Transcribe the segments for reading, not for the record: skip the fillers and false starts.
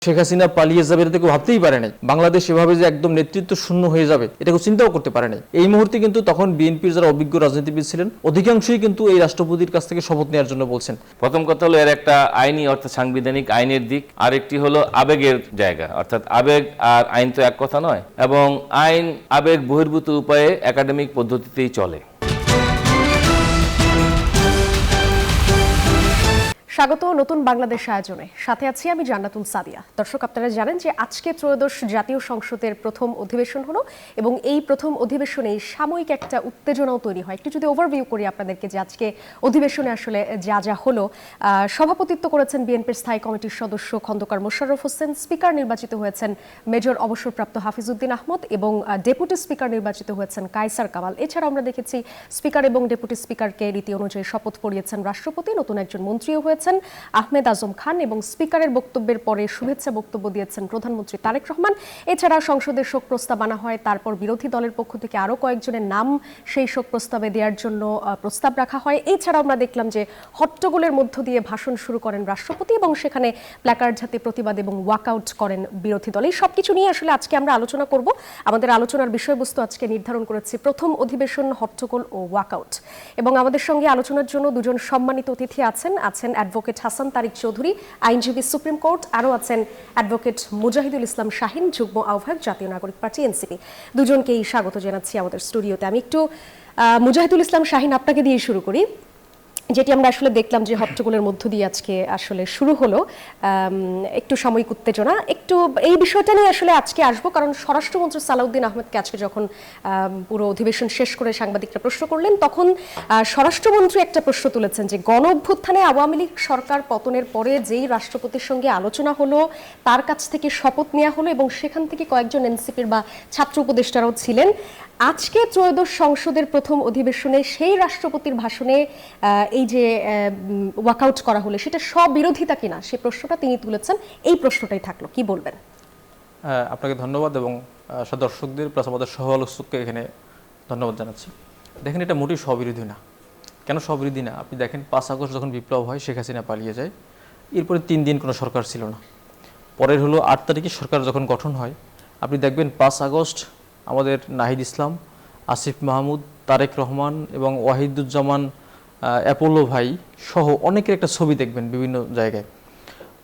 শেখ হাসিনা পালিয়ে যাবে এটা কেউ ভাবতেই পারে নাই। বাংলাদেশ এভাবে যে একদম নেতৃত্ব শূন্য হয়ে যাবে এটা কেউ চিন্তাও করতে পারে নাই। এই মুহূর্তে কিন্তু তখন বিএনপির যারা অভিজ্ঞ রাজনীতিবিদ ছিলেন অধিকাংশই কিন্তু এই রাষ্ট্রপতির কাছ থেকে শপথ নেওয়ার জন্য বলছেন। প্রথম কথা হলো এর একটা আইনি অর্থাৎ সাংবিধানিক আইনের দিক, আরেকটি হলো আবেগের জায়গা, অর্থাৎ আবেগ আর আইন তো এক কথা নয়, এবং আইন আবেগ বহির্ভূত উপায়ে একাডেমিক পদ্ধতিতেই চলে। স্বাগত নতুন বাংলাদেশ আয়োজনে, সাথে আছি আমি জান্নাতুল সাদিয়া। দর্শক, আপনারা জানেন যে আজকে ত্রয়োদশ জাতীয় সংসদের প্রথম অধিবেশন হলো এবং এই প্রথম অধিবেশনে সাময়িক একটা উত্তেজনাও তৈরি হয়। একটু যদি ওভারভিউ করি আপনাদেরকে যে আজকে অধিবেশনে আসলে যা যা হলো। সভাপতিত্ব করেছেন বিএনপির স্থায়ী কমিটির সদস্য খন্দকার মোশাররফ হোসেন, স্পিকার নির্বাচিত হয়েছেন মেজর অবসরপ্রাপ্ত হাফিজউদ্দিন আহমদ এবং ডেপুটি স্পিকার নির্বাচিত হয়েছেন কায়সার কামাল। এছাড়া আমরা দেখেছি স্পিকার এবং ডেপুটি স্পিকারকে রীতি অনুযায়ী শপথ পড়িয়েছেন রাষ্ট্রপতি, নতুন একজন মন্ত্রীও হয়েছেন আহমেদ আজম খান, এবং স্পিকারের বক্তব্যের পরে শুভেচ্ছা বক্তব্য দিয়েছেন প্রধানমন্ত্রী তারেক রহমান। এছাড়া সংসদের শোক প্রস্তাব আনা হয়, তারপর বিরোধী দলের পক্ষ থেকে আরো কয়েকজনের নাম সেই শোক প্রস্তাবে দেওয়ার জন্য প্রস্তাব রাখা হয়। এছাড়া আমরা দেখলাম যে হট্টগোলের মধ্য দিয়ে ভাষণ শুরু করেন রাষ্ট্রপতি এবং সেখানে প্ল্যাকার্ড হাতে প্রতিবাদ এবং ওয়াকআউট করেন বিরোধী দল। এই সবকিছু নিয়ে আসলে আজকে আমরা আলোচনা করব। আমাদের আলোচনার বিষয়বস্তু আজকে নির্ধারণ করেছি প্রথম অধিবেশন, হট্টগোল ও ওয়াকআউট। এবং আমাদের সঙ্গে আলোচনার জন্য দুজন সম্মানিত অতিথি আছেন অ্যাডভোকেট হাসান তারিক চৌধুরী, আইনজীবী, সুপ্রিম কোর্ট, আরও আছেন অ্যাডভোকেট মুজাহিদুল ইসলাম শাহিন, যুগ্ম আহ্বায়ক, জাতীয় নাগরিক পার্টি এনসিপি। দুজনকেই স্বাগত জানাচ্ছি আমাদের স্টুডিওতে। আমি একটু মুজাহিদুল ইসলাম শাহিন আপনাকে দিয়ে শুরু করি। যেটি আমরা আসলে দেখলাম যে হট্টগোলের মধ্য দিয়ে আজকে আসলে শুরু হলো একটু সাময়িক উত্তেজনা। একটু এই বিষয়টা নিয়ে আসলে আজকে আসবো, কারণ স্বরাষ্ট্রমন্ত্রী সালাউদ্দিন আহমেদকে আজকে যখন পুরো অধিবেশন শেষ করে সাংবাদিকরা প্রশ্ন করলেন, তখন স্বরাষ্ট্রমন্ত্রী একটা প্রশ্ন তুলেছেন যে গণ অভ্যুত্থানে আওয়ামী লীগ সরকার পতনের পরে যেই রাষ্ট্রপতির সঙ্গে আলোচনা হলো, তার কাছ থেকে শপথ নেওয়া হলো এবং সেখান থেকে কয়েকজন এনসিপির বা ছাত্র উপদেষ্টারাও ছিলেন। আজকে ত্রয়োদশ সংসদের প্রথম অধিবেশনে সেই রাষ্ট্রপতির ভাষণে এই যে ওয়াকআউট করা হলো সেটা স্ববিরোধিতা কিনা, সে প্রশ্নটা তিনি তুলেছেন। এই প্রশ্নটাই থাকলো, কি বলবেন? আপনাকে ধন্যবাদ এবং দর্শকদের প্লাস আমাদের সহ আলোচককে এখানে ধন্যবাদ জানাচ্ছি। দেখেন, এটা মোটেই স্ববিরোধী না। কেন স্ববিরোধী না? আপনি দেখেন 5 আগস্ট যখন বিপ্লব হয়, শেখ হাসিনা পালিয়ে যায়, এরপরে 3 দিন কোনো সরকার ছিল না। পরের হলো 8 তারিখে সরকার যখন গঠন হয়, আপনি দেখবেন 5 আগস্ট আমাদের নাহিদ ইসলাম, আসিফ মাহমুদ, তারেক রহমান এবং ওয়াহিদুজ্জামান অ্যাপোলো ভাই সহ অনেকের একটা ছবি দেখবেন বিভিন্ন জায়গায়।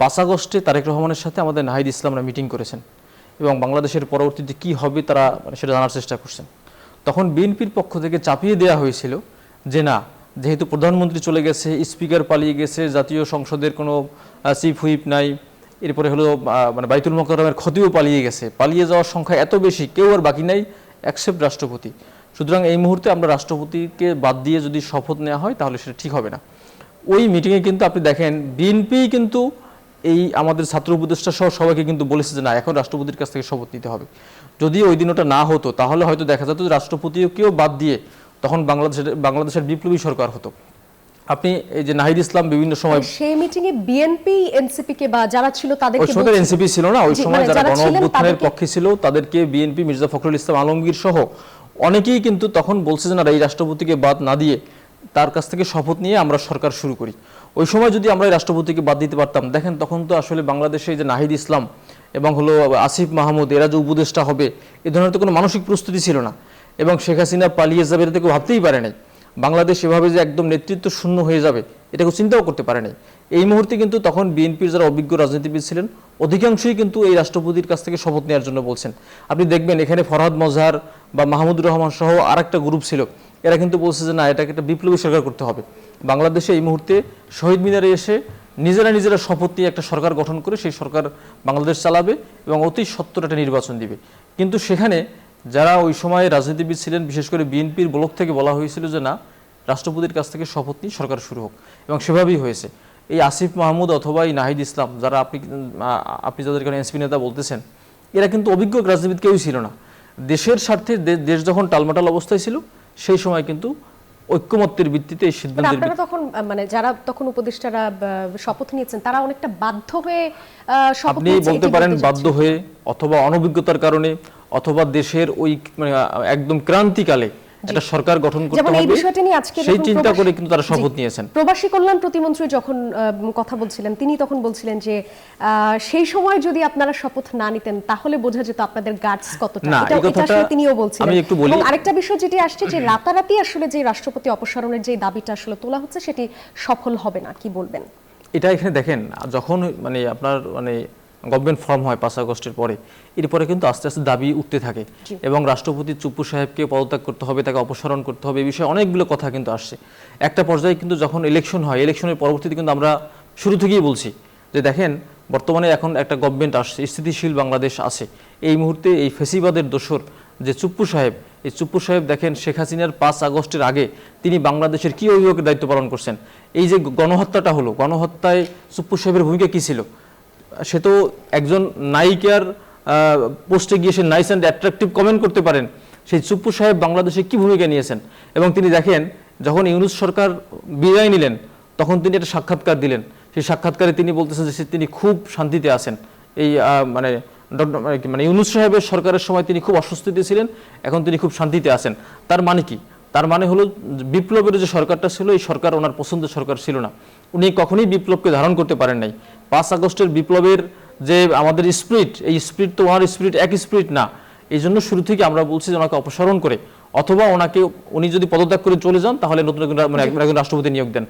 5 আগস্টে তারেক রহমানের সাথে আমাদের নাহিদ ইসলামরা মিটিং করেছেন এবং বাংলাদেশের পরবর্তীতে কি হবে তারা সেটা জানার চেষ্টা করছেন। তখন বিএনপির পক্ষ থেকে চাপিয়ে দেওয়া হয়েছিল যে না, যেহেতু প্রধানমন্ত্রী চলে গেছে, স্পিকার পালিয়ে গেছে, জাতীয় সংসদের কোনো চিফ হুইপ নাই, এরপরে হলো বাইতুল মোকাররমের খতিও পালিয়ে গেছে, পালিয়ে যাওয়ার সংখ্যা এত বেশি, কেউ আর বাকি নাই অ্যাকসেপ্ট রাষ্ট্রপতি। সুতরাং এই মুহূর্তে আমরা রাষ্ট্রপতিকে বাদ দিয়ে যদি শপথ নেওয়া হয় তাহলে সেটা ঠিক হবে না। ওই মিটিংয়ে কিন্তু আপনি দেখেন বিএনপি কিন্তু এই আমাদের ছাত্র উপদেষ্টা সহ সবাইকে কিন্তু বলেছে যে না, এখন রাষ্ট্রপতির কাছ থেকে শপথ নিতে হবে। যদি ওই দিন ওটা না হতো তাহলে হয়তো দেখা যেত যে রাষ্ট্রপতিকেও বাদ দিয়ে তখন বাংলাদেশের বিপ্লবী সরকার হতো। আপনি এই যে নাহিদ ইসলাম বিভিন্ন সময় সেই মিটিং এ বিএনপি এনসিপি কে বা যারা ছিল তাদেরকে, ওই সময় এনসিপি ছিল না, ওই সময় যারা গণঅভ্যুত্থানের পক্ষে ছিল তাদেরকে বিএনপি, মির্জা ফখরুল ইসলাম আলমগীর সহ অনেকেই কিন্তু তখন বলছে যে না, এই রাষ্ট্রপতিকে বাদ না দিয়ে তার কাছ থেকে শপথ নিয়ে আমরা সরকার শুরু করি। ওই সময় যদি আমরা এই রাষ্ট্রপতিকে বাদ দিতে পারতাম, দেখেন তখন তো আসলে বাংলাদেশে যে নাহিদ ইসলাম এবং হলো আসিফ মাহমুদ এরা যে উপদেষ্টা হবে এ ধরনের তো কোনো মানসিক প্রস্তুতি ছিল না, এবং শেখ হাসিনা পালিয়ে যাবে এটা কেউ ভাবতেই পারে নাই। বাংলাদেশ এভাবে যে একদম নেতৃত্ব শূন্য হয়ে যাবে এটা কেউ চিন্তাও করতে পারে নাই। এই মুহূর্তে কিন্তু তখন বিএনপির যারা অভিজ্ঞ রাজনীতিবিদ ছিলেন অধিকাংশই কিন্তু এই রাষ্ট্রপতির কাছ থেকে শপথ নেওয়ার জন্য বলছেন। আপনি দেখবেন এখানে ফরহাদ মজহার বা মাহমুদুর রহমান সহ আরেকটা গ্রুপ ছিল, এরা কিন্তু বলছে যে না, এটাকে একটা বিপ্লবী সরকার করতে হবে। বাংলাদেশে এই মুহূর্তে শহীদ মিনারে এসে নিজেরা শপথ নিয়ে একটা সরকার গঠন করে সেই সরকার বাংলাদেশ চালাবে এবং অতি সত্বর একটা নির্বাচন দিবে। কিন্তু সেখানে যারা ওই সময় রাজনীতিবিদ ছিলেন, বিশেষ করে বিএনপির ব্লক থেকে বলা হয়েছিল যে না, রাষ্ট্রপতির কাছ থেকে শপথ নিয়ে সরকার শুরু হোক, এবং সেভাবেই হয়েছে। এই আসিফ মাহমুদ অথবা এই নাহিদ ইসলাম যারা আপনি যাদের এখানে এনসিপি নেতা বলতেছেন, এরা কিন্তু অভিজ্ঞ রাজনীতিবিদ কেউই ছিল না। দেশের স্বার্থে দেশ যখন টালমাটাল অবস্থায় ছিল সেই সময় কিন্তু ঐক্যমত্যের ভিত্তিতে এই সিদ্ধান্তের আপনারা তখন যারা তখন উপদেষ্টারা শপথ নিয়েছেন তারা অনেকটা বাধ্য হয়ে শপথ আপনি বলতে পারেন বাধ্য হয়ে, অথবা অনভিজ্ঞতার কারণে, অথবা দেশের ওই একদম ক্রান্তিকালে একটা সরকার গঠন করতে যেমন এই হবে, বিষয়টা নিয়ে আজকে সেই যখন চিন্তা করে কিন্তু তারা শপথ জি, নিয়েছেন। প্রবাসী কল্যাণ প্রতিমন্ত্রী যখন কথা বলছিলেন, তিনি তখন বলছিলেন যে সেই সময় যদি আপনারা শপথ না নিতেন তাহলে বোঝা যেত আপনাদের গার্ডস কতটা। না, এই এটা কথাটা আসলে তিনিও বলছিলেন। আমি একটু বলি। এবং আরেকটা বিষয় যেটি আসছে যে রাতারাতি আসলে যে রাষ্ট্রপতি অপসারণের যে দাবিটা আসলে তোলা হচ্ছে সেটি সফল হবে না, কি বলবেন? এটা এখানে দেখেন, যখন মানে আপনার মানে গভর্নমেন্ট ফর্ম হয় 5 আগস্টের পরে, এরপরে কিন্তু আস্তে আস্তে দাবি উঠতে থাকে এবং রাষ্ট্রপতি চুপ্পু সাহেবকে পদত্যাগ করতে হবে, তাকে অপসারণ করতে হবে, এই বিষয়ে অনেকগুলো কথা কিন্তু আসছে। একটা পর্যায়ে কিন্তু যখন ইলেকশন হয়, ইলেকশনের পরবর্তীতে কিন্তু আমরা শুরু থেকেই বলছি যে দেখেন বর্তমানে এখন একটা গভর্নমেন্ট আসছে, স্থিতিশীল বাংলাদেশ আছে। এই মুহূর্তে এই ফেসিবাদের দোসর যে চুপ্পু সাহেব, এই চুপ্পু সাহেব দেখেন শেখ হাসিনার 5 আগস্টের আগে তিনি বাংলাদেশের কি অভিভাবকের দায়িত্ব পালন করছেন। এই যে গণহত্যাটা হলো, গণহত্যায় চুপ্পু সাহেবের ভূমিকা কী ছিল? সে তো একজন নায়িকার পোস্টে গিয়ে সে নাইস অ্যান্ড অ্যাট্রাকটিভ কমেন্ট করতে পারেন। সেই চুপ্পু সাহেব বাংলাদেশে কি ভূমিকা নিয়েছেন, এবং তিনি দেখেন যখন ইউনূস সরকার বিদায় নিলেন তখন তিনি একটা সাক্ষাৎকার দিলেন। সেই সাক্ষাৎকারে তিনি বলতেছেন যে তিনি খুব শান্তিতে আছেন। এই মানে ইউনূস সাহেবের সরকারের সময় তিনি খুব অস্বস্তিতে ছিলেন, এখন তিনি খুব শান্তিতে আছেন। তার মানে কি? তার মানে হলো বিপ্লবের যে সরকারটা ছিল, এই সরকার ওনার পছন্দের সরকার ছিল না। উনি কখনোই বিপ্লবকে ধারণ করতে পারেন নাই। 5 আগস্টের বিপ্লবের যে আমাদের স্পিরিট, এই স্পিরিট তো ওনার স্পিরিট এক স্পিরিট না। এই জন্য শুরু থেকে আমরা বলছি যে ওনাকে অপসারণ করে, অথবা উনি যদি পদত্যাগ করে চলে যান তাহলে নতুন একজন রাষ্ট্রপতি নিয়োগ দেন।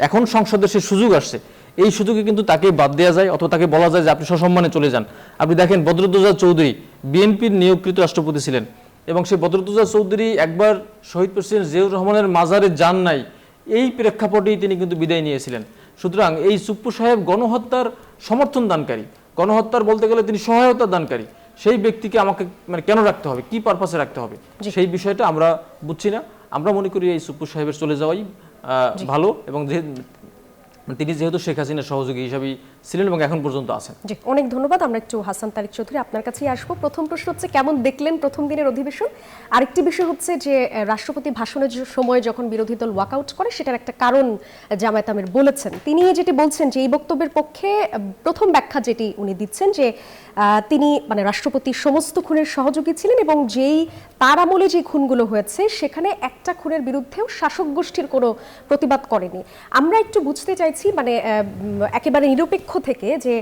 এখন সংসদের সে সুযোগ আসছে, এই সুযোগে কিন্তু তাকে বাদ দেওয়া যায় অথবা তাকে বলা যায় যে আপনি সসম্মানে চলে যান। আপনি দেখেন বদরুদ্দোজা চৌধুরী বিএনপির নিয়োগকৃত রাষ্ট্রপতি ছিলেন, এবং সেই বদরুদ্দোজা চৌধুরী একবার শহীদ প্রেসিডেন্ট জিয়াউর রহমানের মাজারে যান নাই, এই প্রেক্ষাপটেই তিনি কিন্তু বিদায় নিয়েছিলেন। সুতরাং এই চুপ্পু সাহেব গণহত্যার সমর্থন দানকারী, গণহত্যার বলতে গেলে তিনি সহায়তা দানকারী। সেই ব্যক্তিকে আমাকে মানে কেন রাখতে হবে, কি পারপাসে রাখতে হবে, সেই বিষয়টা আমরা বুঝছি না। আমরা মনে করি এই চুপ্পু সাহেবের চলে যাওয়াই ভালো, এবং তিনি যেহেতু শেখ হাসিনার সহযোগী হিসাবেই ছিলেন এবং এখন পর্যন্ত আছেন। জি, অনেক ধন্যবাদ। আমরা একটু হাসান তারিক চৌধুরী আপনার কাছেই আসবো। প্রথম প্রশ্ন হচ্ছে কেমন দেখলেন প্রথম দিনের অধিবেশন? আরেকটি বিষয় হচ্ছে যে রাষ্ট্রপতি ভাষণের সময় যখন বিরোধী দল ওয়াকআউট করে সেটার একটা কারণ জামায়াত আমির বলেছেন। তিনি যেটি বলছেন যে এই বক্তব্যের পক্ষে প্রথম ব্যাখ্যা যেটি উনি দিচ্ছেন যে তিনি মানে রাষ্ট্রপতি সমস্ত খুনের সহযোগী ছিলেন, এবং যেই তার আমলে যে খুনগুলো হয়েছে সেখানে একটা খুনের বিরুদ্ধেও শাসক গোষ্ঠীর কোনো প্রতিবাদ করেনি। আমরা একটু বুঝতে চাইছি মানে একেবারে নিরপেক্ষ থেকে যে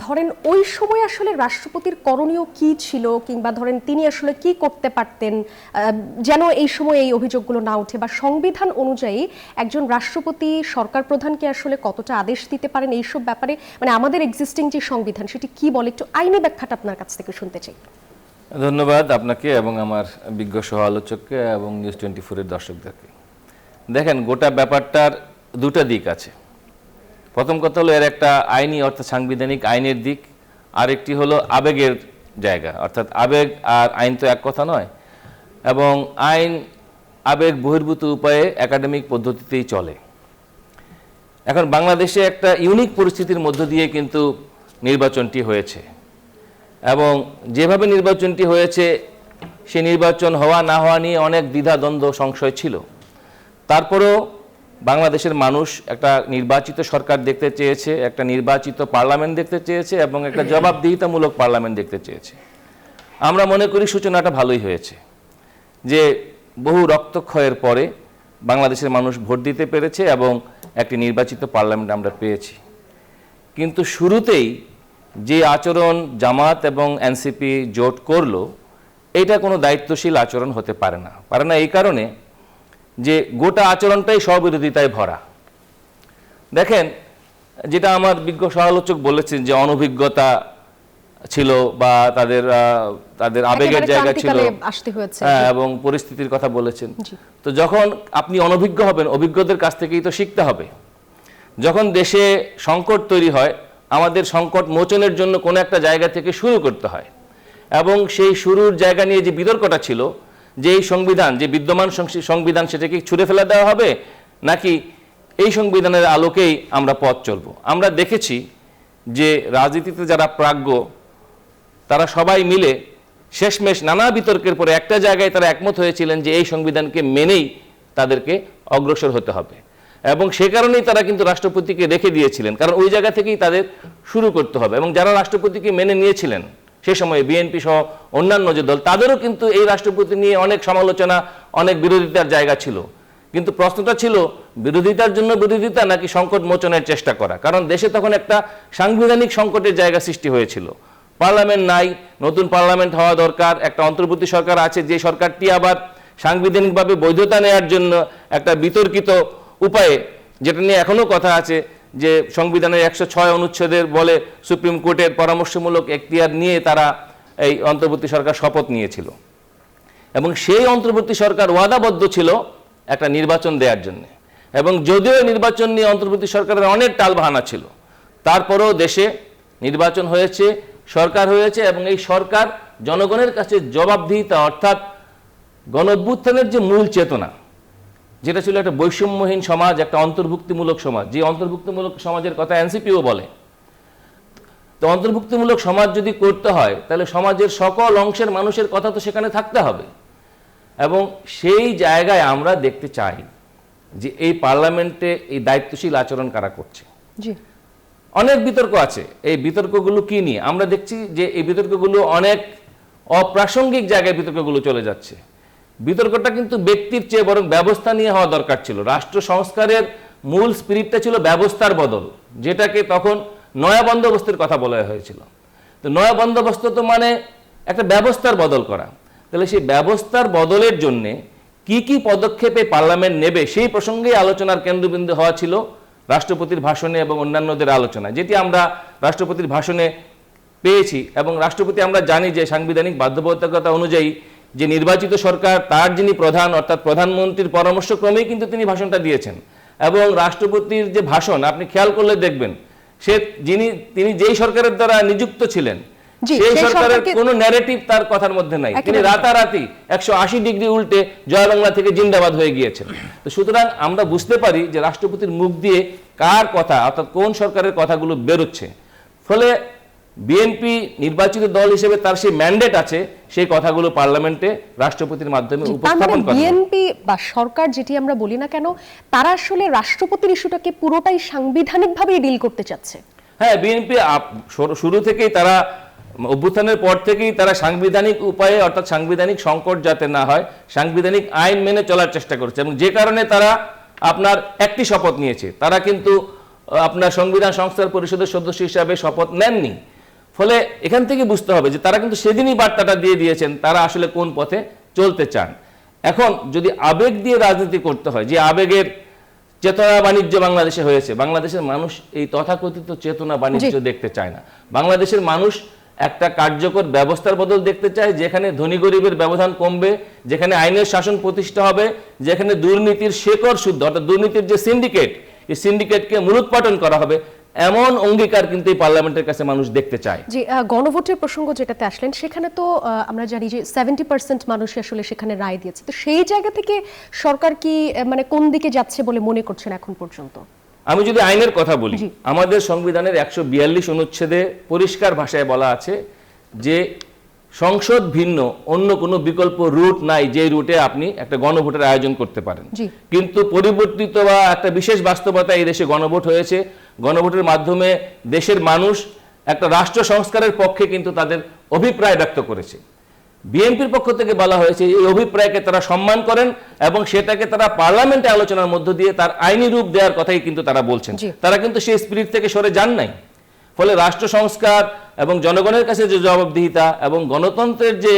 ধরেন ওই সময় আসলে রাষ্ট্রপতির করণীয় কি ছিল, কিংবা ধরেন তিনি আসলে কি করতে পারতেন যেন এই সময় এই অভিযোগগুলো না ওঠে, বা সংবিধান অনুযায়ী একজন রাষ্ট্রপতি সরকার প্রধানকে আসলে কতটা আদেশ দিতে পারেন এইসব ব্যাপারে মানে আমাদের এক্সিস্টিং যে সংবিধান সেটি কি বলে, একটু আইনি ব্যাখ্যাটা আপনার কাছ থেকে শুনতে চাই। ধন্যবাদ আপনাকে এবং আমার বিজ্ঞ সহ আলোচককে এবং নিউজ 24-এর দর্শকদেরকে। দেখেন, গোটা ব্যাপারটার দুটা দিক আছে। প্রথম কথা হলো এর একটা আইনি অর্থাৎ সাংবিধানিক আইনের দিক, আরেকটি হলো আবেগের জায়গা, অর্থাৎ আবেগ আর আইন তো এক কথা নয়, এবং আইন আবেগ বহির্ভূত উপায়ে একাডেমিক পদ্ধতিতেই চলে। এখন বাংলাদেশে একটা ইউনিক পরিস্থিতির মধ্য দিয়ে কিন্তু নির্বাচনটি হয়েছে, এবং যেভাবে নির্বাচনটি হয়েছে সে নির্বাচন হওয়া না হওয়া নিয়ে অনেক দ্বিধাদ্বন্দ্ব সংশয় ছিল। তারপরেও বাংলাদেশের মানুষ একটা নির্বাচিত সরকার দেখতে চেয়েছে, একটা নির্বাচিত পার্লামেন্ট দেখতে চেয়েছে, এবং একটা জবাবদিহিতামূলক পার্লামেন্ট দেখতে চেয়েছে। আমরা মনে করি সূচনাটা ভালোই হয়েছে, যে বহু রক্তক্ষয়ের পরে বাংলাদেশের মানুষ ভোট দিতে পেরেছে এবং একটি নির্বাচিত পার্লামেন্ট আমরা পেয়েছি। কিন্তু শুরুতেই যে আচরণ জামাত এবং এনসিপি জোট করলো, এটা কোনো দায়িত্বশীল আচরণ হতে পারে না এই কারণে যে গোটা আচরণটাই স্ববিরোধিতায় ভরা। দেখেন, যেটা আমার বিজ্ঞ সমালোচক বলেছেন যে অনভিজ্ঞতা ছিল বা তাদের আবেগের জায়গা ছিল, হ্যাঁ, এবং পরিস্থিতির কথা বলেছেন। তো যখন আপনি অনভিজ্ঞ হবেন, অভিজ্ঞদের কাছ থেকেই তো শিখতে হবে। যখন দেশে সংকট তৈরি হয়, আমাদের সংকট মোচনের জন্য কোনো একটা জায়গা থেকে শুরু করতে হয়, এবং সেই শুরুর জায়গা নিয়ে যে বিতর্কটা ছিল যে এই সংবিধান, যে বিদ্যমান সংবিধান, সেটাকে ছুঁড়ে ফেলে দেওয়া হবে নাকি এই সংবিধানের আলোকেই আমরা পথ চলব। আমরা দেখেছি যে রাজনীতিতে যারা প্রাজ্ঞ তারা সবাই মিলে শেষমেশ নানা বিতর্কের পরে একটা জায়গায় তারা একমত হয়েছিলেন যে এই সংবিধানকে মেনেই তাদেরকে অগ্রসর হতে হবে, এবং সে কারণেই তারা কিন্তু রাষ্ট্রপতিকে রেখে দিয়েছিলেন, কারণ ওই জায়গা থেকেই তাদের শুরু করতে হবে। এবং যারা রাষ্ট্রপতিকে মেনে নিয়েছিলেন সে সময়ে বিএনপি সহ অন্যান্য যে দল, তাদেরও কিন্তু এই রাষ্ট্রপতি নিয়ে অনেক সমালোচনা, অনেক বিরোধিতার জায়গা ছিল। কিন্তু প্রশ্নটা ছিল বিরোধিতার জন্য বিরোধিতা নাকি সংকট মোচনের চেষ্টা করা। কারণ দেশে তখন একটা সাংবিধানিক সংকটের জায়গা সৃষ্টি হয়েছিল। পার্লামেন্ট নাই, নতুন পার্লামেন্ট হওয়া দরকার, একটা অন্তর্বর্তী সরকার আছে, যে সরকারটি আবার সাংবিধানিকভাবে বৈধতা নেওয়ার জন্য একটা বিতর্কিত উপায়ে, যেটা নিয়ে এখনো কথা আছে, যে সংবিধানের 106 অনুচ্ছেদের বলে সুপ্রিম কোর্টের পরামর্শমূলক এখতিয়ার নিয়ে তারা এই অন্তর্বর্তী সরকার শপথ নিয়েছিল। এবং সেই অন্তর্বর্তী সরকার ওয়াদাবদ্ধ ছিল একটা নির্বাচন দেওয়ার জন্য। এবং যদিও নির্বাচন নিয়ে অন্তর্বর্তী সরকারের অনেক টালবাহানা ছিল, তারপরেও দেশে নির্বাচন হয়েছে, সরকার হয়েছে, এবং এই সরকার জনগণের কাছে জবাবদিহিতা, অর্থাৎ গণঅভ্যুত্থানের যে মূল চেতনা, যেটা ছিল একটা বৈষম্যহীন সমাজ, একটা অন্তর্ভুক্তিমূলক সমাজ, যে অন্তর্ভুক্তিমূলক সমাজের কথা এনসিপিও বলে। তো অন্তর্ভুক্তিমূলক সমাজ যদি করতে হয়, তাহলে সমাজের সকল অংশের মানুষের কথা তো সেখানে থাকতে হবে। এবং সেই জায়গায় আমরা দেখতে চাই যে এই পার্লামেন্টে এই দায়িত্বশীল আচরণ কারা করছে। জি, অনেক বিতর্ক আছে। এই বিতর্কগুলো কি নিয়ে? আমরা দেখছি যে এই বিতর্কগুলো অনেক অপ্রাসঙ্গিক জায়গায় বিতর্কগুলো চলে যাচ্ছে। বিতর্কটা কিন্তু ব্যক্তির চেয়ে বরং ব্যবস্থা নিয়ে হওয়া দরকার ছিল। রাষ্ট্র সংস্কারের মূল স্পিরিটটা ছিল ব্যবস্থার বদল, যেটাকে তখন নয়া বন্দোবস্তের কথা বলা হয়েছিল। তো নয়া বন্দোবস্ত তো মানে একটা ব্যবস্থার বদল করা। তাহলে সেই ব্যবস্থার বদলের জন্যে কি কি পদক্ষেপে পার্লামেন্ট নেবে, সেই প্রসঙ্গেই আলোচনার কেন্দ্রবিন্দু হওয়া ছিল রাষ্ট্রপতির ভাষণে এবং অন্যান্যদের আলোচনা, যেটি আমরা রাষ্ট্রপতির ভাষণে পেয়েছি। এবং রাষ্ট্রপতি, আমরা জানি যে সাংবিধানিক বাধ্যবাধকতা অনুযায়ী যে নির্বাচিত সরকার, তার যিনি প্রধান, অর্থাৎ প্রধানমন্ত্রীর পরামর্শক্রমেই কিন্তু তিনি ভাষণটা দিয়েছেন। এবং রাষ্ট্রপতির যে ভাষণ আপনি খেয়াল করলে দেখবেন, তিনি যেই সরকারের দ্বারা নিযুক্ত ছিলেন, সেই সরকারের কোনো ন্যারেটিভ তার কথার মধ্যে নাই। তিনি রাতারাতি 180 ডিগ্রি উল্টে জয় বাংলা থেকে জিন্দাবাদ হয়ে গিয়েছেন। তো সুতরাং আমরা বুঝতে পারি যে রাষ্ট্রপতির মুখ দিয়ে কার কথা, অর্থাৎ কোন সরকারের কথাগুলো বেরোচ্ছে। ফলে বিএনপি নির্বাচিত দল হিসেবে তার সেই ম্যান্ডেট আছে, সেই কথাগুলো পার্লামেন্টে রাষ্ট্রপতির মাধ্যমে উপস্থাপন করা। বিএনপি বা সরকার যেটি আমরা বলি না কেন, তারা আসলে রাষ্ট্রপতির ইস্যুটাকে পুরোটাই সাংবিধানিকভাবেই ডিল করতে চাচ্ছে। হ্যাঁ, বিএনপি শুরু থেকেই, তারা অভ্যুত্থানের পর থেকেই তারা সাংবিধানিক উপায়ে, অর্থাৎ সাংবিধানিক সংকট যাতে না হয়, সাংবিধানিক আইন মেনে চলার চেষ্টা করছে। এবং যে কারণে তারা আপনার একটি শপথ নিয়েছে। তারা কিন্তু আপনার সংবিধান সংস্কার পরিষদের সদস্য হিসাবে শপথ নেননি। ফলে এখান থেকে বুঝতে হবে যে তারা কিন্তু সেদিনই বার্তাটা দিয়ে দিয়েছেন তারা আসলে কোন পথে চলতে চান। এখন যদি আবেগ দিয়ে রাজনীতি করতে হয়, যে আবেগের চেতনা বাণিজ্য বাংলাদেশে হয়েছে, বাংলাদেশের মানুষ এই তথাকথিত চেতনা বাণিজ্য দেখতে চায় না। বাংলাদেশের মানুষ একটা কার্যকর ব্যবস্থার বদল দেখতে চায়, যেখানে ধনী গরিবের ব্যবধান কমবে, যেখানে আইনের শাসন প্রতিষ্ঠা হবে, যেখানে দুর্নীতির শেকড় শুদ্ধ, অর্থাৎ দুর্নীতির যে সিন্ডিকেট, এই সিন্ডিকেটকে মূলোৎপাটন করা হবে, এমন অঙ্গীকার কিন্তু এই পার্লামেন্টের কাছে মানুষ দেখতে চায়। যে গণভোটের প্রসঙ্গ যেটাতে আসলেন, সেখানে তো আমরা জানি যে 70% মানুষ আসলে সেখানে রায় দিয়েছে। তো সেই জায়গা থেকে সরকার কি মানে কোন দিকে যাচ্ছে বলে মনে করছেন এখন পর্যন্ত? আমি যদি আইনের কথা বলি, আমাদের সংবিধানের 142 অনুচ্ছেদে পরিষ্কার ভাষায় বলা আছে যে সংসদ ভিন্ন অন্য কোনো বিকল্প রুট নাই, যে রুটে আপনি একটা গণভোটের আয়োজন করতে পারেন। কিন্তু পরিবর্তিত বা একটা বিশেষ বাস্তবতা, এই দেশে গণভোট হয়েছে। গণভোটের মাধ্যমে দেশের মানুষ একটা রাষ্ট্র সংস্কারের পক্ষে কিন্তু তাদের অভিপ্রায় ব্যক্ত করেছে। বিএনপির পক্ষ থেকে বলা হয়েছে এই অভিপ্রায়কে তারা সম্মান করেন এবং সেটাকে তারা পার্লামেন্টে আলোচনার মধ্য দিয়ে তার আইনি রূপ দেওয়ার কথাই কিন্তু তারা বলছেন। তারা কিন্তু সেই স্পিরিট থেকে সরে যান নাই। ফলে রাষ্ট্র সংস্কার এবং জনগণের কাছে যে জবাবদিহিতা এবং গণতন্ত্রের যে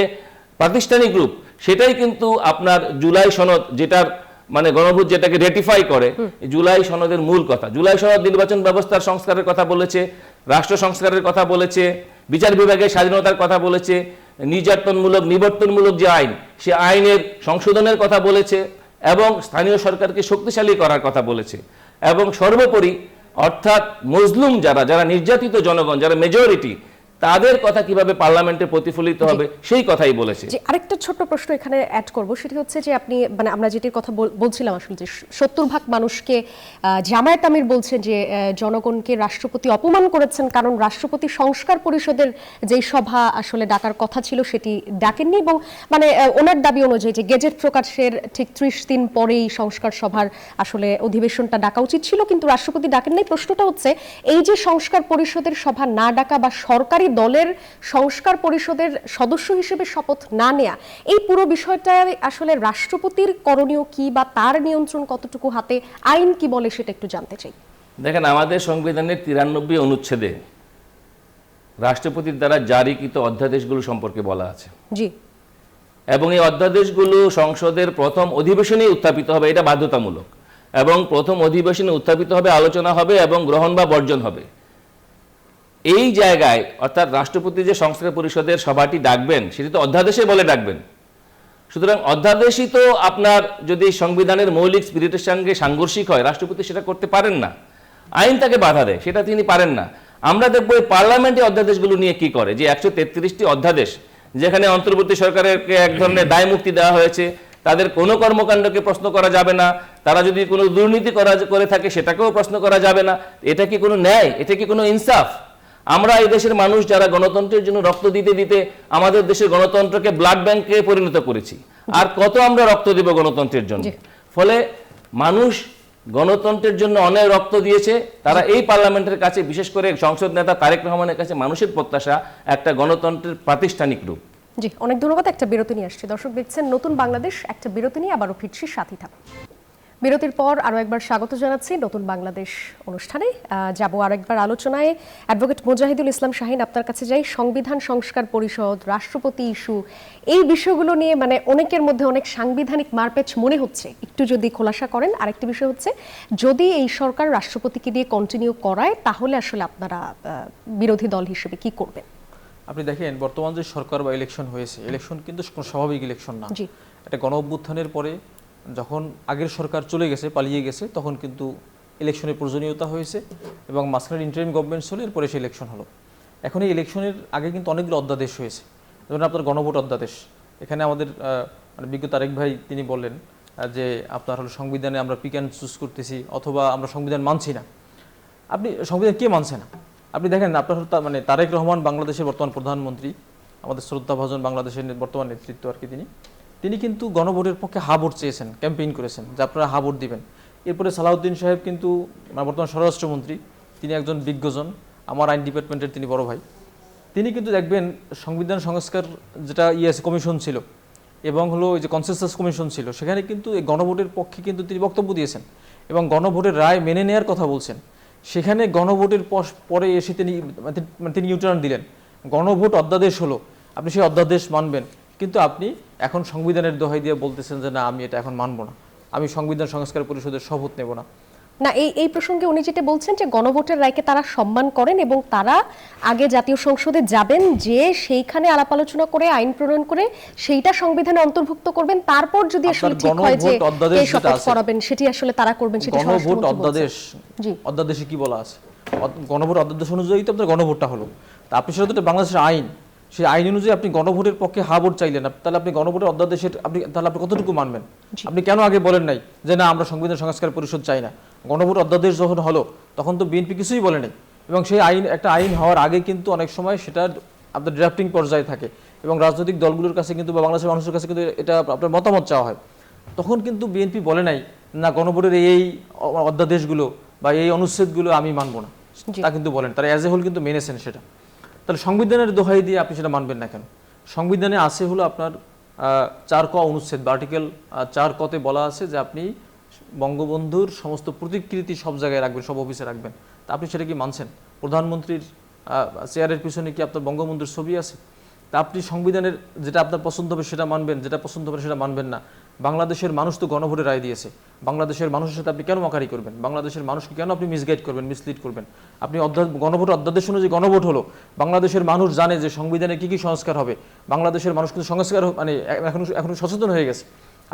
প্রাতিষ্ঠানিক রূপ, সেটাই কিন্তু আপনার জুলাই সনদ, যেটার মানে গণভোট যেটাকে রেটিফাই করে, জুলাই সনদের মূল কথা। জুলাই সনদ নির্বাচন ব্যবস্থার সংস্কারের কথা বলেছে, রাষ্ট্র সংস্কারের কথা বলেছে, বিচার বিভাগের স্বাধীনতার কথা বলেছে, নির্যাতনমূলক নিবর্তনমূলক যে আইন, সে আইনের সংশোধনের কথা বলেছে, এবং স্থানীয় সরকারকে শক্তিশালী করার কথা বলেছে। এবং সর্বোপরি অর্থাৎ মজলুম যারা নির্যাতিত জনগণ, যারা মেজরিটি, তাদের কথা কিভাবে পার্লামেন্টে প্রতিফলিত হবে সেই কথাই বলেছে। যে আরেকটা ছোট্ট প্রশ্ন এখানে অ্যাড করব, সেটি হচ্ছে যে আপনি মানে আমরা যেটির কথা বলছিলাম আসলে, যে 70% মানুষকে জামায়াত আমির বলছেন যে জনগণকে রাষ্ট্রপতি অপমান করেছেন, কারণ রাষ্ট্রপতি সংস্কার পরিষদের যেই সভা আসলে ডাকার কথা ছিল সেটি ডাকেননি, এবং মানে ওনার দাবি অনুযায়ী যে গেজেট প্রকাশের ঠিক 30 দিন পরেই সংস্কার সভার আসলে অধিবেশনটা ডাকা উচিত ছিল, কিন্তু রাষ্ট্রপতি ডাকেন নাই। প্রশ্নটা হচ্ছে এই যে সংস্কার পরিষদের সভা না ডাকা বা সরকারি দলের সংস্কার পরিষদের সদস্য হিসেবে শপথ না নেয়া, এই পুরো বিষয়টা আসলে রাষ্ট্রপতির করণীয় কি বা তার নিয়ন্ত্রণ কতটুকু হাতে, আইন কি বলে সেটা একটু জানতে চাই। দেখেন, আমাদের সংবিধানের 93 অনুচ্ছেদে রাষ্ট্রপতির দ্বারা জারিকৃত অধ্যাদেশগুলো সম্পর্কে বলা আছে, জি, এবং এই অধ্যাদেশগুলো সংসদের প্রথম অধিবেশনেই উত্থাপিত হবে, এটা বাধ্যতামূলক, এবং প্রথম অধিবেশনে উত্থাপিত হবে, আলোচনা হবে এবং গ্রহণ বা বর্জন হবে। এই জায়গায় অর্থাৎ রাষ্ট্রপতি যে সংস্কার পরিষদের সভাটি ডাকবেন সেটি তো অধ্যাদেশে বলে ডাকবেন। সুতরাং অধ্যাদেশই তো আপনার যদি সংবিধানের মৌলিক স্পিরিটের সঙ্গে সাংঘর্ষিক হয়, রাষ্ট্রপতি সেটা করতে পারেন না, আইন তাকে বাধা দেয়, সেটা তিনি পারেন না। আমরা দেখবো এই পার্লামেন্টে অধ্যাদেশগুলো নিয়ে কি করে, যে 133টি অধ্যাদেশ যেখানে অন্তর্বর্তী সরকারকে এক ধরনের দায় মুক্তি দেওয়া হয়েছে, তাদের কোনো কর্মকাণ্ডকে প্রশ্ন করা যাবে না, তারা যদি কোনো দুর্নীতি করে থাকে সেটাকেও প্রশ্ন করা যাবে না। এটা কি কোনো ন্যায়? এটা কি কোনো ইনসাফ? আমরা এই দেশের মানুষ যারা গণতন্ত্রের জন্য রক্ত দিতে দিতে আমাদের দেশের গণতন্ত্রকে ব্লাড ব্যাংকে পরিণত করেছি, আর কত আমরা রক্ত দেব গণতন্ত্রের জন্য? ফলে মানুষ গণতন্ত্রের জন্য অনেক রক্ত দিয়েছে। তারা এই পার্লামেন্টের কাছে, বিশেষ করে সংসদ নেতা তারেক রহমানের কাছে মানুষের প্রত্যাশা একটা গণতন্ত্রের প্রাতিষ্ঠানিক রূপ। জি, অনেক ধন্যবাদ। একটা বিরতি নিয়ে আসছি। দর্শক দেখছেন নতুন বাংলাদেশ, একটা বিরতি নিয়ে আবারও ফিরছি, সাথী থাকুন। বিরতির পর আরও একবার স্বাগত জানাচ্ছি নতুন বাংলাদেশ অনুষ্ঠানে। যাব আরেকবার আলোচনায়। অ্যাডভোকেট মুজাহিদুল ইসলাম শাহীন, আপনার কাছে যাই। সংবিধান সংস্কার পরিষদ, রাষ্ট্রপতি ইস্যু, এই বিষয়গুলো নিয়ে মানে অনেকের মধ্যে অনেক সাংবিধানিক মারপ্যাচ মনে হচ্ছে, একটু যদি খোলাসা করেন। আরেকটি বিষয় হচ্ছে, যদি এই সরকার রাষ্ট্রপতিকে দিয়ে কন্টিনিউ করায় তাহলে আসলে আপনারা বিরোধী দল হিসেবে কি করবেন? আপনি দেখেন, বর্তমান যে সরকার বা ইলেকশন হয়েছে, ইলেকশন কিন্তু কোনো স্বাভাবিক ইলেকশন না। এটা গণ অভ্যুত্থানের পরে যখন আগের সরকার চলে গেছে, পালিয়ে গেছে, তখন কিন্তু ইলেকশনের প্রয়োজনীয়তা হয়েছে এবং মাঝখানে ইন্টারিম গভর্নমেন্ট ছিল, এরপরে সে ইলেকশন হলো। এখন এই ইলেকশনের আগে কিন্তু অনেকগুলো অধ্যাদেশ হয়েছে, যেমন আপনার গণভোট অধ্যাদেশ। এখানে আমাদের বিজ্ঞ তারেক ভাই তিনি বললেন যে আপনার হলো সংবিধানে আমরা পিক অ্যান্ড চুজ করতেছি, অথবা আমরা সংবিধান মানছি না। আপনি সংবিধান কে মানছে না? আপনি দেখেন, আপনার মানে তারেক রহমান বাংলাদেশের বর্তমান প্রধানমন্ত্রী, আমাদের শ্রদ্ধাভাজন বাংলাদেশের বর্তমান নেতৃত্ব আর কি, তিনি কিন্তু গণভোটের পক্ষে হা ভোট চেয়েছেন, ক্যাম্পেইন করেছেন যে আপনারা হা ভোট দিবেন। এরপরে সালাউদ্দিন সাহেব কিন্তু বর্তমান স্বরাষ্ট্রমন্ত্রী, তিনি একজন বিজ্ঞজন, আমার আইন ডিপার্টমেন্টের তিনি বড় ভাই। তিনি কিন্তু দেখবেন সংবিধান সংস্কার যেটা কমিশন ছিল এবং হলো ওই যে কনসেনসাস কমিশন ছিল, সেখানে কিন্তু এই গণভোটের পক্ষে কিন্তু তিনি বক্তব্য দিয়েছেন এবং গণভোটের রায় মেনে নেওয়ার কথা বলছেন। সেখানে গণভোটের পরে এসে তিনি ইউটার্ন দিলেন। গণভোট অধ্যাদেশ হলো, আপনি সেই অধ্যাদেশ মানবেন, কিন্তু আপনি এখন সংবিধানের দোহাই দিয়ে বলতেছেন যে না, আমি এটা এখন মানব না, আমি সংবিধান সংস্কার পরিষদের শপথ নেব না। না, এই প্রসঙ্গে উনি যেটা বলছেন যে গণভোটের রায়কে তারা সম্মান করেন এবং তারা আগে জাতীয় সংসদে যাবেন, যে সেইখানে আলাপ আলোচনা করে আইন প্রণয়ন করে সেইটা সংবিধানে অন্তর্ভুক্ত করবেন, তারপর যদি আসলে ঠিক হয় যে এই শপথ করাবেন, সেটি আসলে তারা করবেন। সেটা গণভোট অধ্যাদেশে কি বলা আছে? গণভোট অধ্যাদেশ অনুযায়ী তো আপনার গণভোটটা হলো, তা আপনি সেটা তো বাংলাদেশের আইন, সেই আইন অনুযায়ী আপনি গণভোটের পক্ষে হা ভোট চাইলেন, তাহলে আপনি গণভোটের অধ্যাদেশের তাহলে আপনি কতটুকু মানবেন? আপনি কেন আগে বলেন নাই যে না, আমরা সংবিধান সংস্কার পরিষদ চাই না? গণভোট অধ্যাদেশ যখন হলো তখন তো বিএনপি কিছুই বলে নাই, এবং সেই আইন একটা আইন হওয়ার আগে কিন্তু অনেক সময় সেটা আপনার ড্রাফটিং পর্যায়ে থাকে এবং রাজনৈতিক দলগুলোর কাছে কিন্তু বা বাংলাদেশের মানুষের কাছে কিন্তু এটা আপনার মতামত চাওয়া হয়। তখন কিন্তু বিএনপি বলে নাই না গণভোটের এই অধ্যাদেশগুলো বা এই অনুচ্ছেদগুলো আমি মানবো না, তা কিন্তু বলেন, তারা অ্যাজ এ হোল কিন্তু মেনেছেন সেটা। তাহলে সংবিধানের দোহাই দিয়ে আপনি সেটা মানবেন না কেন? সংবিধানে আছে হলো আপনার 4 ক অনুচ্ছেদ বা আর্টিকেল 4 কতে বলা আছে যে আপনি বঙ্গবন্ধুর সমস্ত প্রতিকৃতি সব জায়গায় রাখবেন, সব অফিসে রাখবেন। তা আপনি সেটা কি মানছেন? প্রধানমন্ত্রীর চেয়ারের পিছনে কি আপনার বঙ্গবন্ধুর ছবি আছে? তা আপনি সংবিধানের যেটা আপনার পছন্দ হবে সেটা মানবেন, যেটা পছন্দ হবে সেটা মানবেন না। বাংলাদেশের মানুষ তো গণভোটে রায় দিয়েছে, বাংলাদেশের মানুষের সাথে আপনি কেন মাকারি করবেন? বাংলাদেশের মানুষকে কেন আপনি মিসগাইড করবেন, মিসলিড করবেন? আপনি গণভোট অধ্যাদেশ অনুযায়ী গণভোট হলো, বাংলাদেশের মানুষ জানে যে সংবিধানে কি কি সংস্কার হবে, বাংলাদেশের মানুষ কিন্তু সংস্কার মানে এখন সচেতন হয়ে গেছে।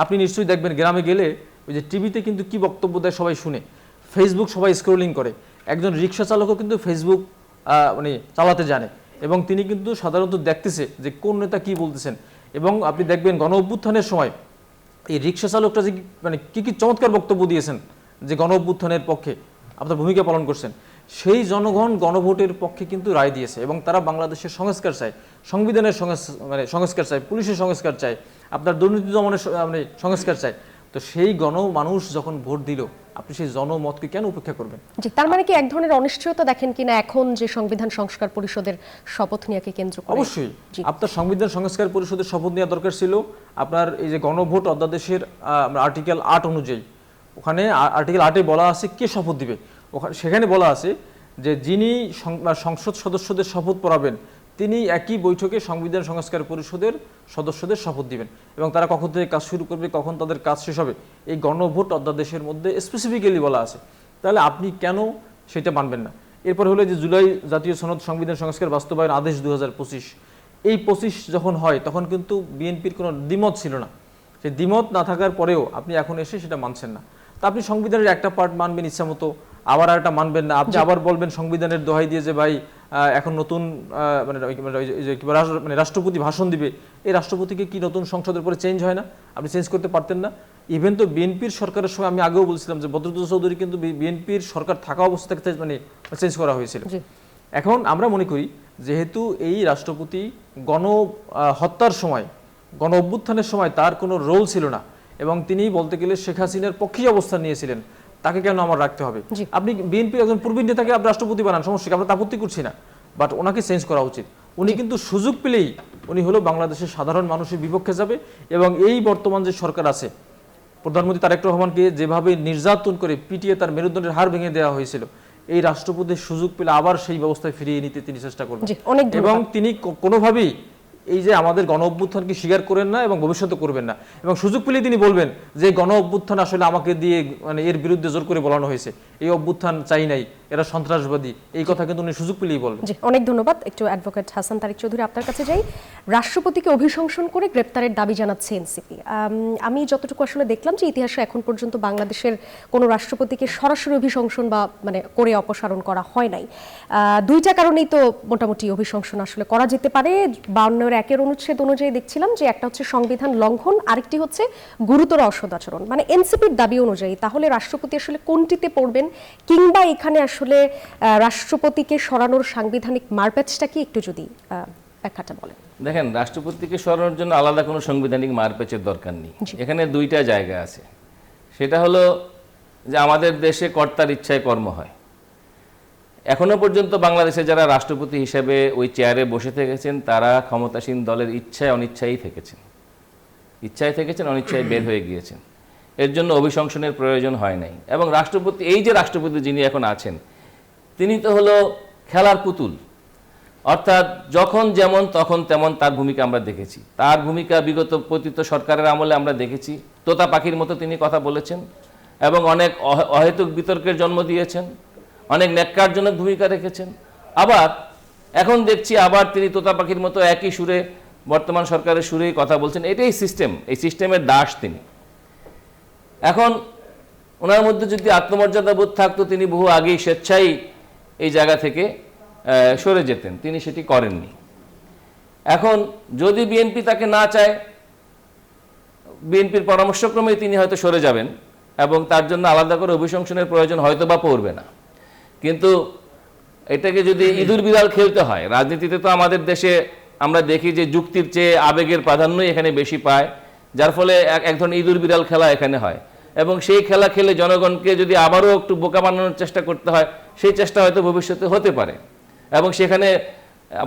আপনি নিশ্চয়ই দেখবেন গ্রামে গেলে ওই যে টিভিতে কিন্তু কি বক্তব্য দেয় সবাই শুনে, ফেসবুক সবাই স্ক্রোলিং করে, একজন রিক্সা চালকও কিন্তু ফেসবুক মানে চালাতে জানে এবং তিনি কিন্তু সাধারণত দেখতেছে যে কোন নেতা কি বলতেছেন। এবং আপনি দেখবেন গণ অভ্যুত্থানের সময় এই রিক্সা চালকটা যে মানে কি কি চমৎকার বক্তব্য দিয়েছেন, যে গণ অভ্যুত্থানের পক্ষে আপনার ভূমিকা পালন করছেন, সেই জনগণ গণভোটের পক্ষে কিন্তু রায় দিয়েছে এবং তারা বাংলাদেশের সংস্কার চায়, সংবিধানের সংস্কার চায়, পুলিশের সংস্কার চায়, আপনার দুর্নীতি দমনের মানে সংস্কার চায়। তো তো সেই মানুষ যখন ভোট দিল, আপনি সেই জনমতকে কেন উপেক্ষা করবেন? জি, তার মানে কি এক ধরনের অনিশ্চয়তা দেখেন কিনা এখন যে সংবিধান সংস্কার পরিষদের শপথ নিয়ে কেন্দ্র করে? অবশ্যই আপনার সংবিধান সংস্কার পরিষদের শপথ নেওয়া দরকার ছিল। আপনার এই যে গণভোট অধ্যাদেশের আর্টিকেল 8 অনুযায়ী, ওখানে আর্টিকেল 8-এ বলা আছে কে শপথ দিবে। সেখানে বলা আছে যে যিনি সংসদ সদস্যদের শপথ পড়াবেন তিনি একই বৈঠকে সংবিধান সংস্কার পরিষদের সদস্যদের শপথ দিবেন, এবং তারা কখন থেকে কাজ শুরু করবে, কখন তাদের কাজ শেষ হবে, এই গণভোট অধ্যাদেশের মধ্যে স্পেসিফিক্যালি বলা আছে। তাহলে আপনি কেন সেটা মানবেন না? এরপর হলো যে জুলাই জাতীয় সনদ সংবিধান সংস্কার বাস্তবায়ন আদেশ 2025, এই 25 যখন হয় তখন কিন্তু বিএনপির কোনো দ্বিমত ছিল না। সেই দ্বিমত না থাকার পরেও আপনি এখন এসে সেটা মানছেন না। তা আপনি সংবিধানের একটা পার্ট মানবেন ইচ্ছা মতো, আবার একটা মানবেন না। আপনি আবার বলবেন সংবিধানের দোহাই দিয়ে যে ভাই এখন নতুন রাষ্ট্রপতি ভাষণ দিবে, এই রাষ্ট্রপতিকে কি নতুন সংসদের পরে চেঞ্জ হয় না? আপনি চেঞ্জ করতে পারতেন না? ইভেন তো বিএনপির সরকারের সময় আমি আগেও বলছিলাম যে বদরুদ্দোজা চৌধুরী কিন্তু বিএনপির সরকার থাকা অবস্থা থেকে চেঞ্জ করা হয়েছিল। এখন আমরা মনে করি যেহেতু এই রাষ্ট্রপতি হত্যার সময়, গণ অভ্যুত্থানের সময় তার কোনো রোল ছিল না, এবং তিনি বলতে গেলে শেখ হাসিনার পক্ষেই অবস্থান নিয়েছিলেন, তাকে কেন আমার রাখতে হবে? আপনি বিএনপির একজন পূর্বী নেতাকে আপনি রাষ্ট্রপতি বানান, সমস্যা, আমরা আপত্তি করছি না, বাট ওনাকে চেঞ্জ করা উচিত। উনি কিন্তু সুযোগ পেলেই উনি হলো বাংলাদেশের সাধারণ মানুষের বিপক্ষে যাবে, এবং এই বর্তমান যে সরকার আছে, প্রধানমন্ত্রী তারেক রহমানকে যেভাবে নির্যাতন করে পিটিয়ে তার মেরুদণ্ডের হাড় ভেঙে দেওয়া হয়েছিল, এই রাষ্ট্রপতির সুযোগ পেলে আবার সেই ব্যবস্থায় ফিরিয়ে নিতে তিনি চেষ্টা করবেন, এবং তিনি কোনোভাবেই এই যে আমাদের গণ অভ্যুত্থানকে স্বীকার করেন না এবং ভবিষ্যতে করবেন না, এবং সুযোগ পেলে তিনি বলবেন যে গণ অভ্যুত্থান আসলে আমাকে দিয়ে এর বিরুদ্ধে জোর করে বলানো হয়েছে, এই অভ্যুত্থান চাই নাই, এরা সন্ত্রাসবাদী, এই কথা কিন্তু উনি সুযোগ পেলেই বলবেন। জি, অনেক ধন্যবাদ। একটু অ্যাডভোকেট হাসান তারিক চৌধুরী আপনার কাছে যাই। রাষ্ট্রপতিকে অভিশংসন করে গ্রেপ্তারের দাবি জানাচ্ছে এনসিপি। আমি যতটুকু আসলে দেখলাম যে ইতিহাসে এখন পর্যন্ত বাংলাদেশের কোনো রাষ্ট্রপতিকে সরাসরি অভিশংসন বা করে অপসারণ করা হয় নাই। দুইটা কারণেই তো মোটামুটি অভিশংসন আসলে করা যেতে পারে। 52-এর অনুচ্ছেদ অনুযায়ী দেখছিলাম যে একটা হচ্ছে সংবিধান লঙ্ঘন, আরেকটি হচ্ছে গুরুতর অসদাচরণ, এনসিপির দাবি অনুযায়ী। তাহলে রাষ্ট্রপতি আসলে কোনটিতে পড়বেন, কিংবা এখানে আসলে রাষ্ট্রপতিকে সরানোর সাংবিধানিক মারপ্যাচটা কি একটু যদি ব্যাখ্যাটা বলেন। দেখেন, রাষ্ট্রপতিকে সরানোর জন্য আলাদা কোনো সাংবিধানিক মারপ্যাচের দরকার নেই। এখানে দুইটা জায়গা আছে। সেটা হলো যে আমাদের দেশে কর্তার ইচ্ছায় কর্ম হয়। এখনো পর্যন্ত বাংলাদেশে যারা রাষ্ট্রপতি হিসেবে ওই চেয়ারে বসে থেকেছেন তারা ক্ষমতাসীন দলের ইচ্ছায় অনিচ্ছায় থেকেছেন, অনিচ্ছায় বের হয়ে গিয়েছেন। এর জন্য অভিশংসনের প্রয়োজন হয় নাই। এবং রাষ্ট্রপতি, এই যে রাষ্ট্রপতি যিনি এখন আছেন, তিনি তো হলো খেলার পুতুল, অর্থাৎ যখন যেমন তখন তেমন তার ভূমিকা আমরা দেখেছি। তার ভূমিকা বিগত পতিত সরকারের আমলে আমরা দেখেছি। তোতা পাখির মতো তিনি কথা বলেছেন এবং অনেক অহেতুক বিতর্কের জন্ম দিয়েছেন, অনেক ন্যাক্কারজনক ভূমিকা রেখেছেন। আবার এখন দেখছি আবার তিনি তোতা পাখির মতো একই সুরে বর্তমান সরকারের সুরেই কথা বলছেন। এটাই সিস্টেম, এই সিস্টেমের দাস তিনি। এখন ওনার মধ্যে যদি আত্মমর্যাদা বোধ থাকতো তিনি বহু আগেই স্বেচ্ছায় এই জায়গা থেকে সরে যেতেন, তিনি সেটি করেননি। এখন যদি বিএনপি তাকে না চায়, বিএনপির পরামর্শক্রমেই তিনি হয়তো সরে যাবেন এবং তার জন্য আলাদা করে অভিশংসনের প্রয়োজন হয়তো বা পড়বে না। কিন্তু এটাকে যদি ইঁদুর বিড়াল খেলতে হয়, রাজনীতিতে তো আমাদের দেশে আমরা দেখি যে যুক্তির চেয়ে আবেগের প্রাধান্যই এখানে বেশি পায়, যার ফলে এক ধরনের ইঁদুর বিড়াল খেলা এখানে হয়। এবং সেই খেলা খেলে জনগণকে যদি আবারও একটু বোকা বানানোর চেষ্টা করতে হয়, সেই চেষ্টা হয়তো ভবিষ্যতে হতে পারে। এবং সেখানে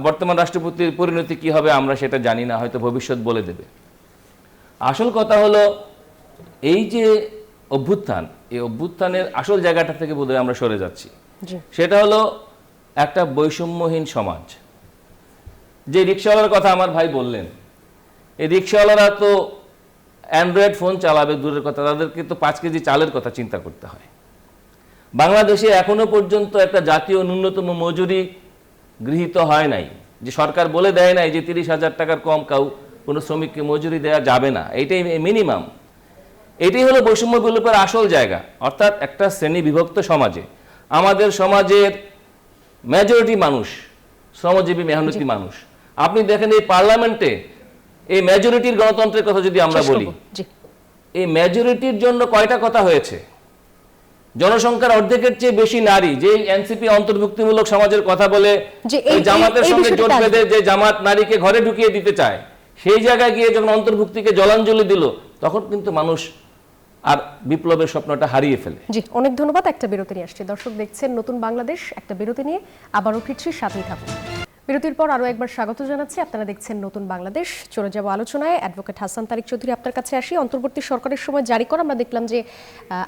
বর্তমান রাষ্ট্রপতির পরিণতি কি হবে আমরা সেটা জানি না, হয়তো ভবিষ্যৎ বলে দেবে। আসল কথা হলো এই যে অভ্যুত্থান, এই অভ্যুত্থানের আসল জায়গাটা থেকে বোধহয় আমরা সরে যাচ্ছি। সেটা হলো একটা বৈষম্যহীন সমাজ। যে রিক্সাওয়ালার কথা আমার ভাই বললেন, এই রিক্সাওয়ালারা তো অ্যান্ড্রয়েড ফোন চালাবে দূরের কথা, তাদেরকে তো 5 কেজি চালের কথা চিন্তা করতে হয়। বাংলাদেশে এখনো পর্যন্ত একটা জাতীয় ন্যূনতম মজুরি গৃহীত হয় নাই, যে সরকার বলে দেয় নাই যে 30,000 টাকার কম কোনো শ্রমিককে মজুরি দেওয়া যাবে না, এইটাই মিনিমাম। এটাই হলো বৈষম্য বিলোপের আসল জায়গা। অর্থাৎ একটা শ্রেণী বিভক্ত সমাজে আমাদের সমাজের মেজরিটি মানুষ শ্রমজীবী মেহনতি মানুষ। আপনি দেখেন এই পার্লামেন্টে এই মেজরিটির গণতন্ত্রের কথা যদি আমরা বলি, এই মেজরিটির জন্য কয়টা কথা হয়েছে? জনসংখ্যার অর্ধেকের চেয়ে বেশি নারী, যে এনসিপি অন্তর্ভুক্তিমূলক সমাজের কথা বলে জামাতের সঙ্গে জোট বেঁধে যে জামাত নারীকে ঘরে ঢুকিয়ে দিতে চায়, সেই জায়গায় গিয়ে যখন অন্তর্ভুক্তিকে জলাঞ্জলি দিল, তখন কিন্তু মানুষ আর বিপ্লবের স্বপ্নটা হারিয়ে ফেলে। জি, অনেক ধন্যবাদ। একটা বিরতি নিয়ে আসছি। দর্শক দেখছেন নতুন বাংলাদেশ, একটা বিরতি নিয়ে আবারও ফিরছি, সাথেই থাকুন। বিরতির পর আরও একবার স্বাগত জানাচ্ছি। আপনারা দেখছেন নতুন বাংলাদেশ। চলে যাব আলোচনায়। অ্যাডভোকেট হাসান তারিক চৌধুরী, আপনার কাছে আসি। অন্তর্বর্তী সরকারের সময় জারি করা আমরা দেখলাম যে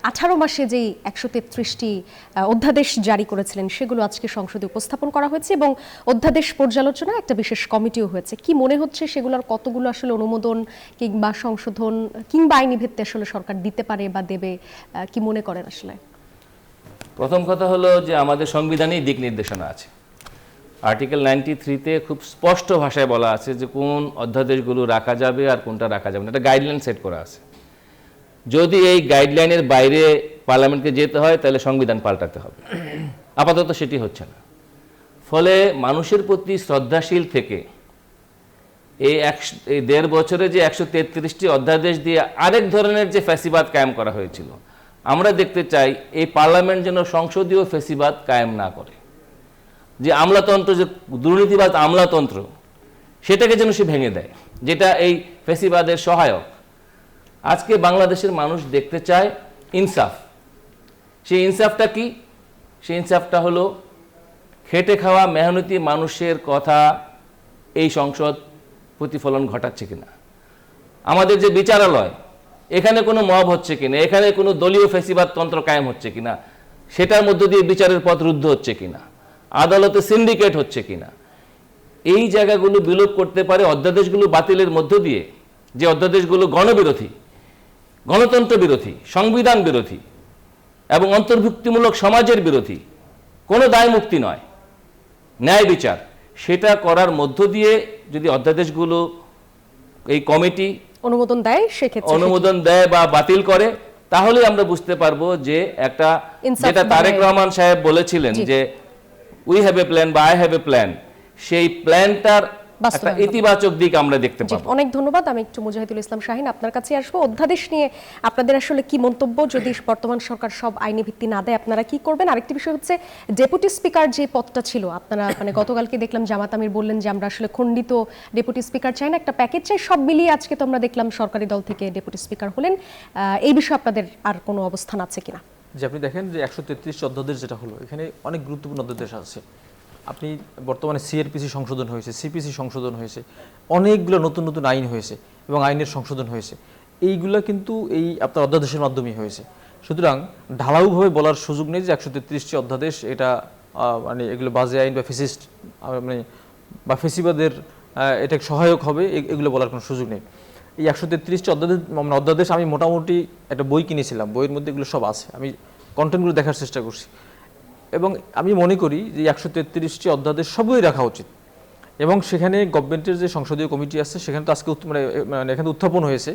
18 মাসে যেই 133টি অধ্যাদেশ জারি করেছিলেন সেগুলো আজকে সংসদে উপস্থাপন করা হয়েছে এবং অধ্যাদেশ পর্যালোচনায় একটা বিশেষ কমিটিও হয়েছে। কি মনে হচ্ছে সেগুলোর কতগুলো আসলে অনুমোদন কিংবা সংশোধন কিংবা আইনি ভিত্তিতে আসলে সরকার দিতে পারে বা দেবে, কি মনে করেন আসলে? প্রথম কথা হলো যে আমাদের সংবিধানেই দিক নির্দেশনা আছে। আর্টিকেল 93-তে খুব স্পষ্ট ভাষায় বলা আছে যে কোন অধ্যাদেশগুলো রাখা যাবে আর কোনটা রাখা যাবে না, একটা গাইডলাইন সেট করা আছে। যদি এই গাইডলাইনের বাইরে পার্লামেন্টকে যেতে হয় তাহলে সংবিধান পাল্টাতে হবে। আপাতত সেটি হচ্ছে না। ফলে মানুষের প্রতি শ্রদ্ধাশীল থেকে এই 1.5 বছরে যে 133টি অধ্যাদেশ দিয়ে আরেক ধরনের যে ফ্যাসিবাদ কায়েম করা হয়েছিল, আমরা দেখতে চাই এই পার্লামেন্ট যেন সংসদীয় ফ্যাসিবাদ কায়েম না করে। যে আমলাতন্ত্র, যে দুর্নীতিবাদ আমলাতন্ত্র, সেটাকে যেন সে ভেঙে দেয়, যেটা এই ফ্যাসিবাদের সহায়ক। আজকে বাংলাদেশের মানুষ দেখতে চায় ইনসাফ। সেই ইনসাফটা কি? সেই ইনসাফটা হলো খেটে খাওয়া মেহনতি মানুষের কথা এই সংসদ প্রতিফলন ঘটাচ্ছে কিনা, আমাদের যে বিচারালয় এখানে কোনো মব হচ্ছে কিনা, এখানে কোনো দলীয় ফ্যাসিবাদ তন্ত্র কায়েম হচ্ছে কিনা, সেটার মধ্য দিয়ে বিচারের পথ রুদ্ধ হচ্ছে কিনা, আদালতে সিন্ডিকেট হচ্ছে কিনা, এই জায়গাগুলো বিলোপ করতে পারে অধ্যাদেশগুলো বাতিলের মধ্য দিয়ে। যে অধ্যাদেশগুলো গণবিরোধী, গণতন্ত্র বিরোধী, সংবিধান বিরোধী এবং অন্তর্ভুক্তিমূলক সমাজের বিরোধী, কোনো দায় মুক্তি নয়, ন্যায় বিচার, সেটা করার মধ্য দিয়ে যদি অধ্যাদেশগুলো এই কমিটি অনুমোদন দেয়, সেক্ষেত্রে অনুমোদন দেয় বা বাতিল করে, তাহলে আমরা বুঝতে পারবো যে একটা, যেটা তারেক রহমান সাহেব বলেছিলেন যে উই হ্যাভ এ প্ল্যান বা আই হ্যাভ এ প্ল্যান, সেই প্ল্যানটার একটা ইতিবাচক দিক আমরা দেখতে পাবো। অনেক ধন্যবাদ। আমি একটু মুজাহিদুল ইসলাম শাহীন আপনার কাছে আসবো। অধ্যাদেশ নিয়ে আপনাদের আসলে কি মন্তব্য? যদি বর্তমান সরকার সব আইনি ভিত্তি না দেয় আপনারা কি করবেন? আরেকটি বিষয় হচ্ছে ডেপুটি স্পিকার যে পদটা ছিল, আপনারা মানে গতকালকে দেখলাম জামাত আমির বললেন যে আমরা আসলে খণ্ডিত ডেপুটি স্পিকার চাই না, একটা প্যাকেজ চাই। সব মিলিয়ে আজকে তো আমরা দেখলাম সরকারি দল থেকে ডেপুটি স্পিকার হলেন। এই বিষয়ে আপনাদের আর কোনো অবস্থান আছে কিনা? যে আপনি দেখেন যে 133 অধ্যাদেশ যেটা হলো, এখানে অনেক গুরুত্বপূর্ণ অধ্যাদেশ আছে। আপনি বর্তমানে সিআরপিসি সংশোধন হয়েছে, সিপিসি সংশোধন হয়েছে, অনেকগুলো নতুন নতুন আইন হয়েছে এবং আইনের সংশোধন হয়েছে। এইগুলো কিন্তু এই আপনার অধ্যাদেশের মাধ্যমেই হয়েছে। সুতরাং ঢালাওভাবে বলার সুযোগ নেই যে 133টি অধ্যাদেশ এটা মানে এগুলো বাজে আইন বা ফেসিস্ট মানে বা ফেসিবাদের এটা সহায়ক হবে, এগুলো বলার কোনো সুযোগ নেই। এই 133টি অধ্যাদেশ আমি মোটামুটি একটা বই কিনেছিলাম, বইয়ের মধ্যে এগুলো সব আছে। আমি কন্টেন্টগুলো দেখার চেষ্টা করছি এবং আমি মনে করি যে 133টি অধ্যাদেশ সবই রাখা উচিত। এবং সেখানে গভর্নমেন্টের যে সংসদীয় কমিটি আছে সেখানে তো আজকে মানে এখানে উত্থাপন হয়েছে,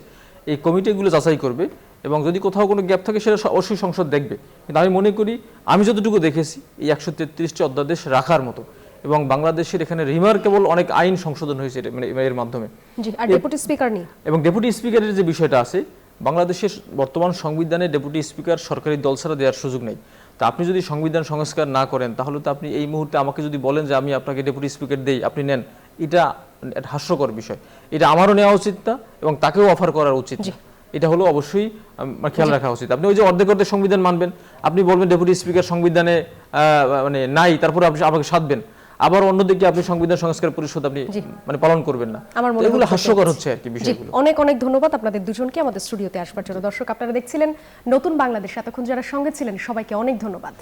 এই কমিটিগুলো যাচাই করবে এবং যদি কোথাও কোনো গ্যাপ থাকে সেটা অবশ্যই সংসদ দেখবে। কিন্তু আমি মনে করি, আমি যতটুকু দেখেছি, এই 133টি অধ্যাদেশ রাখার মতো এবং বাংলাদেশের এখানে রিমার্কেবল অনেক আইন সংশোধন হয়েছে মানে এর মাধ্যমে। আর ডেপুটি স্পিকার নেই, এবং ডেপুটি স্পিকারের যে বিষয়টা আছে, বাংলাদেশের বর্তমান সংবিধানে ডেপুটি স্পিকার সরকারি দল ছাড়া দেওয়ার সুযোগ নেই। তা আপনি যদি সংবিধান সংস্কার না করেন তাহলে তো আপনি এই মুহূর্তে আমাকে যদি বলেন যে আমি আপনাকে ডেপুটি স্পিকার দেই, আপনি নেন, এটা একটা হাস্যকর বিষয়। এটা আমারও নেওয়া উচিত না এবং তাকেও অফার করার উচিত না। এটা হলো অবশ্যই খেয়াল রাখা উচিত। আপনি ওই যে অর্ধেক অর্ধেক সংবিধান মানবেন, আপনি বলবেন ডেপুটি স্পিকার সংবিধানে মানে নাই, তারপরে আপনি আমাকে সাধবেন, আবার অন্যদিকে আপনি সংবিধান সংস্কার পরিষদ আপনি মানে পালন করবেন না। এগুলো হাস্যকর হচ্ছে আর কি বিষয়গুলো। অনেক অনেক ধন্যবাদ আপনাদের দুজনকে আমাদের স্টুডিওতে আসবার জন্য। দর্শক, আপনারা দেখছিলেন নতুন বাংলাদেশ। এতক্ষণ যারা সঙ্গে ছিলেন সবাইকে অনেক ধন্যবাদ।